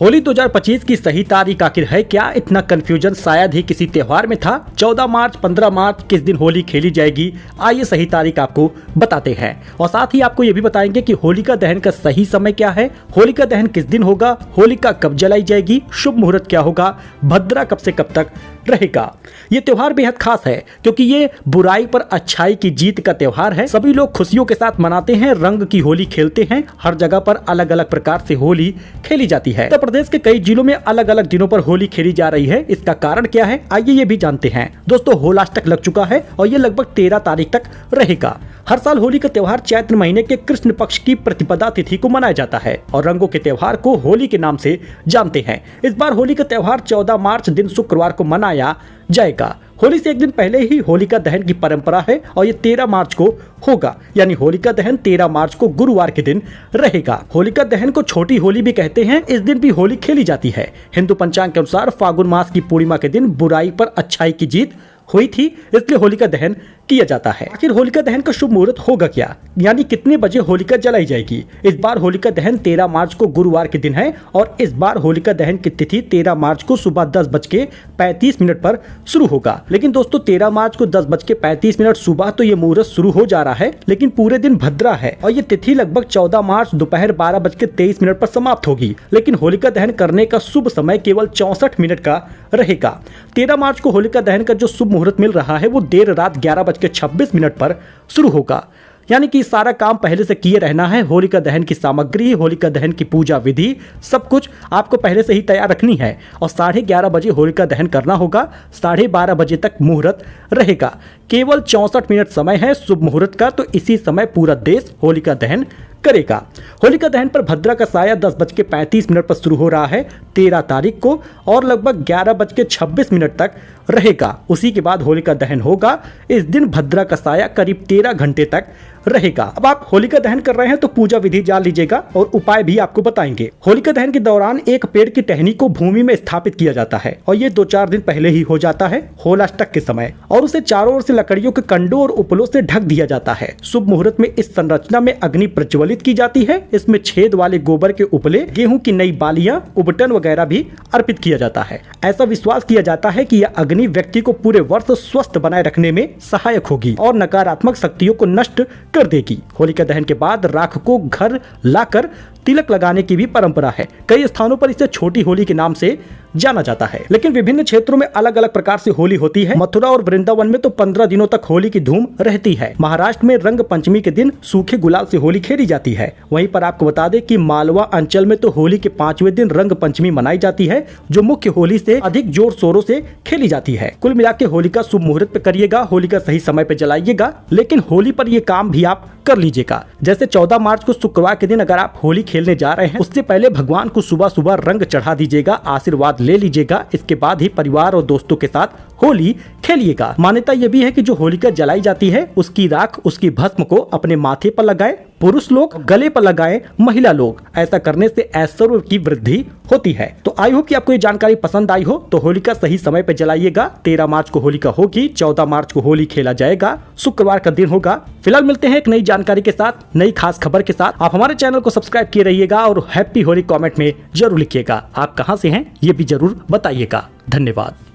होली 2025 की सही तारीख आखिर है क्या? इतना कंफ्यूजन शायद ही किसी त्योहार में था। 14 मार्च 15 मार्च किस दिन होली खेली जाएगी? आइए सही तारीख आपको बताते हैं और साथ ही आपको ये भी बताएंगे कि होलिका दहन का सही समय क्या है, होलिका दहन किस दिन होगा, होलिका कब जलाई जाएगी, शुभ मुहूर्त क्या होगा, भद्रा कब से कब तक रहेगा। ये त्योहार बेहद खास है क्योंकि ये बुराई पर अच्छाई की जीत का त्योहार है। सभी लोग खुशियों के साथ मनाते हैं, रंग की होली खेलते हैं। हर जगह पर अलग अलग प्रकार से होली खेली जाती है। उत्तर प्रदेश के कई जिलों में अलग अलग दिनों पर होली खेली जा रही है। इसका कारण क्या है, आइए ये भी जानते हैं। दोस्तों, होलाष्टक लग चुका है और ये लगभग 13 तारीख तक रहेगा। हर साल होली का त्योहार चैत्र महीने के कृष्ण पक्ष की प्रतिपदा तिथि को मनाया जाता है और रंगों के त्योहार को होली के नाम से जानते हैं। इस बार होली का त्योहार 14 मार्च दिन शुक्रवार को मनाया जाएगा। होली से एक दिन पहले ही होलिका दहन की परंपरा है और ये 13 मार्च को होगा, यानी होलिका दहन 13 मार्च को गुरुवार के दिन रहेगा। होलिका दहन को छोटी होली भी कहते हैं। इस दिन भी होली खेली जाती है। हिंदू पंचांग के अनुसार फागुन मास की पूर्णिमा के दिन बुराई पर अच्छाई की जीत हुई थी, इसलिए होलिका दहन किया जाता है। आखिर होलिका दहन का शुभ मुहूर्त होगा क्या, यानी कितने बजे होलिका जलाई जाएगी? इस बार होलिका दहन 13 मार्च को गुरुवार के दिन है और इस बार होलिका दहन की तिथि 13 मार्च को सुबह 10:35 पर शुरू होगा। लेकिन दोस्तों, 13 मार्च को 10:35 सुबह तो ये मुहूर्त शुरू हो जा रहा है, लेकिन पूरे दिन भद्रा है और ये तिथि लगभग 14 मार्च दोपहर 12:23 पर समाप्त होगी। लेकिन होलिका दहन करने का शुभ समय केवल 64 मिनट का रहेगा। 13 मार्च को होलिका दहन का जो शुभ मुहूर्त मिल रहा है वो देर रात 11:26 पर शुरू होगा, यानी कि सारा काम पहले से किए रहना है। होलिका दहन की सामग्री, होलिका दहन की पूजा विधि, सब कुछ आपको पहले से ही तैयार रखनी है और 11:30 बजे होलिका दहन करना होगा। 12:30 बजे तक मुहूर्त रहेगा। केवल 64 मिनट समय है शुभ मुहूर्त का, तो इसी समय पूरा देश होलिका दहन करेगा। होलिका दहन पर भद्रा का साया 10:35 पर शुरू हो रहा है 13 तारीख को और लगभग 11:26 तक रहेगा। उसी के बाद होलिका दहन होगा। इस दिन भद्रा का साया करीब 13 घंटे तक रहेगा। अब आप होलिका दहन कर रहे हैं तो पूजा विधि जान लीजिएगा और उपाय भी आपको बताएंगे। होलिका दहन के दौरान एक पेड़ की टहनी को भूमि में स्थापित किया जाता है और ये 2-4 दिन पहले ही हो जाता है होलाष्टक के समय, और उसे चारों ओर से लकड़ियों के कंडों और उपलों से ढक दिया जाता है। शुभ मुहूर्त में इस संरचना में अग्नि प्रज्वलित की जाती है। इसमें छेद वाले गोबर के उपले, गेहूं की नई बालियां, उबटन वगैरह भी अर्पित किया जाता है। ऐसा विश्वास किया जाता है कि यह अग्नि व्यक्ति को पूरे वर्ष स्वस्थ बनाए रखने में सहायक होगी और नकारात्मक शक्तियों को नष्ट कर देगी। होलिका दहन के बाद राख को घर लाकर तिलक लगाने की भी परंपरा है। कई स्थानों पर इसे छोटी होली के नाम से जाना जाता है, लेकिन विभिन्न क्षेत्रों में अलग अलग प्रकार से होली होती है। मथुरा और वृंदावन में तो 15 दिनों तक होली की धूम रहती है। महाराष्ट्र में रंग पंचमी के दिन सूखे गुलाल से होली खेली जाती है। वहीं पर आपको बता दें कि मालवा अंचल में तो होली के 5वें दिन रंग पंचमी मनाई जाती है, जो मुख्य होली से अधिक जोर शोरों से खेली जाती है। कुल मिला के होली का शुभ मुहूर्त पे करिएगा, होली का सही समय पे जलाइएगा, लेकिन होली पर ये काम भी आप कर लीजिएगा। जैसे 14 मार्च को शुक्रवार के दिन अगर आप होली खेलने जा रहे हैं, उससे पहले भगवान को सुबह सुबह रंग चढ़ा दीजिएगा, आशीर्वाद ले लीजिएगा। इसके बाद ही परिवार और दोस्तों के साथ होली खेलिएगा। मान्यता यह भी है कि जो होलिका जलाई जाती है उसकी राख, उसकी भस्म को अपने माथे पर लगाए पुरुष लोग, गले पर लगाए महिला लोग। ऐसा करने से ऐश्वर्य की वृद्धि होती है। तो आई होप कि आपको ये जानकारी पसंद आई हो। तो होलिका सही समय पर जलाइएगा। 13 मार्च को होलिका होगी, 14 मार्च को होली खेला जाएगा, शुक्रवार का दिन होगा। फिलहाल मिलते हैं एक नई जानकारी के साथ, नई खास खबर के साथ। आप हमारे चैनल को सब्सक्राइब किए रहिएगा और हैप्पी होली कमेंट में जरूर लिखिएगा। आप कहां से हैं ये भी जरूर बताइएगा। धन्यवाद।